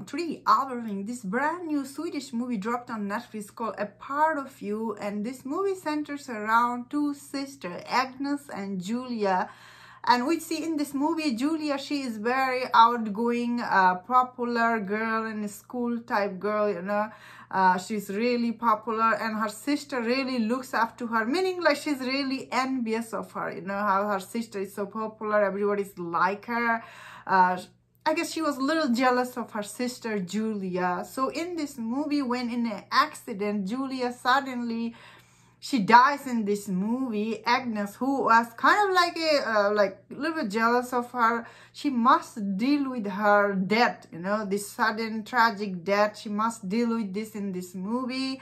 Today, Alvering, this brand new Swedish movie dropped on Netflix called A Part of You, and this movie centers around two sisters, Agnes and Julia. And we see in this movie, Julia, she is very outgoing, popular girl in a school type girl, she's really popular, and her sister really looks up to her, meaning like she's really envious of her, how her sister is so popular, everybody's like her. I guess she was a little jealous of her sister, Julia. So in this movie, when in an accident, Julia suddenly, she dies in this movie. Agnes, who was kind of like a little bit jealous of her, she must deal with her death, this sudden tragic death. She must deal with this in this movie.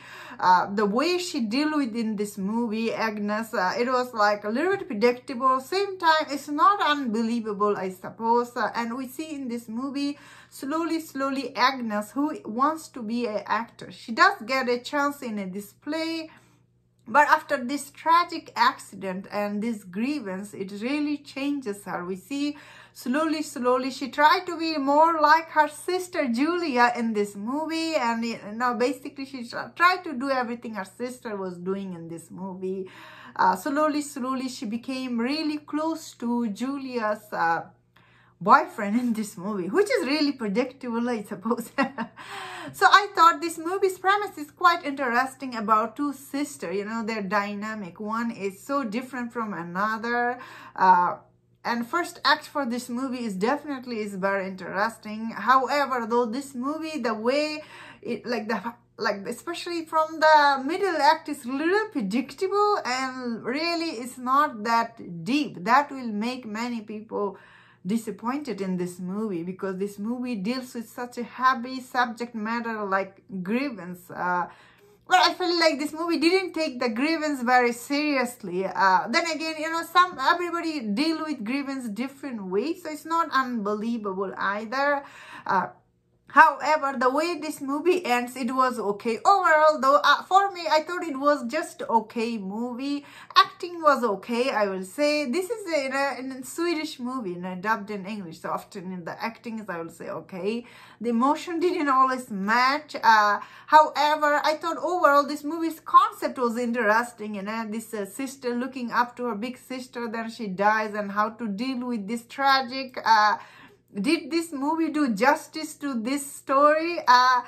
The way she deal with in this movie, Agnes, it was like a little bit predictable. Same time, it's not unbelievable, I suppose. And we see in this movie, slowly, Agnes, who wants to be an actor, she does get a chance in a display. But after this tragic accident and this grievance, it really changes her. We see slowly, she tried to be more like her sister Julia in this movie. And basically she tried to do everything her sister was doing in this movie. Slowly, she became really close to Julia's boyfriend in this movie, which is really predictable, I suppose. So I thought this movie's premise is quite interesting about two sisters, their dynamic. One is so different from another. And first act for this movie is definitely very interesting. However, though, this movie, the way it, especially from the middle act, is a little predictable and really it's not that deep. That will make many people disappointed in this movie, because this movie deals with such a heavy subject matter like grievance. But I feel like this movie didn't take the grievance very seriously. Then again, everybody deal with grievance different ways, so it's not unbelievable either. However, the way this movie ends, it was okay. Overall, though, for me, I thought it was just okay movie. Acting was okay, I will say. This is a Swedish movie, dubbed in English. So often in the acting is, I will say, okay. The emotion didn't always match. However, I thought overall this movie's concept was interesting. This sister looking up to her big sister, then she dies, and how to deal with this tragic. Did this movie do justice to this story? I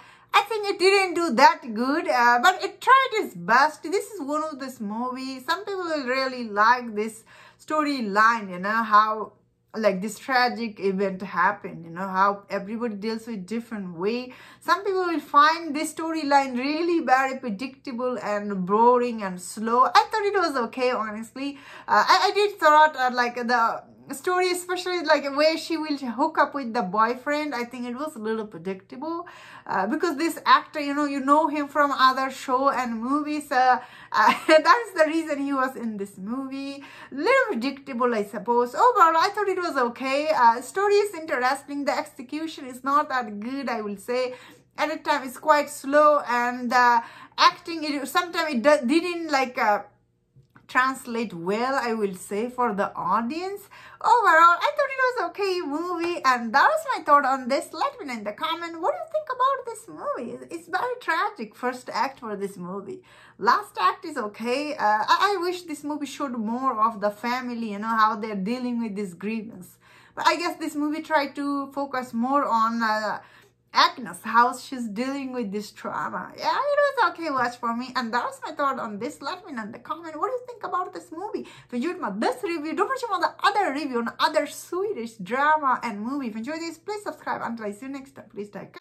think it didn't do that good, but it tried its best. This is one of those movies. Some people will really like this storyline, how like this tragic event happened, how everybody deals with different way. Some people will find this storyline really very predictable and boring and slow. I thought it was okay, honestly. I did thought the story, especially like where she will hook up with the boyfriend, I think it was a little predictable, because this actor, you know him from other show and movies. That's the reason he was in this movie. Little predictable, I suppose. Overall, I thought it was okay. Story is interesting. The execution is not that good, I will say. At the time, it's quite slow, and acting, sometimes it didn't translate well, I will say, for the audience. Overall, I thought it was okay movie, and that was my thought on this. Let me know in the comment, what do you think about this movie? It's very tragic, first act for this movie. Last act is okay. I wish this movie showed more of the family, how they're dealing with this grievance. But I guess this movie tried to focus more on Agnes, how she's dealing with this trauma. Yeah, it was okay watch for me, and that was my thought on this. Let me know in the comment, what do you think about this movie? If you enjoyed this review, don't forget about the other review on other Swedish drama and movie. If you enjoyed this, please subscribe. Until I see you next time, please take care.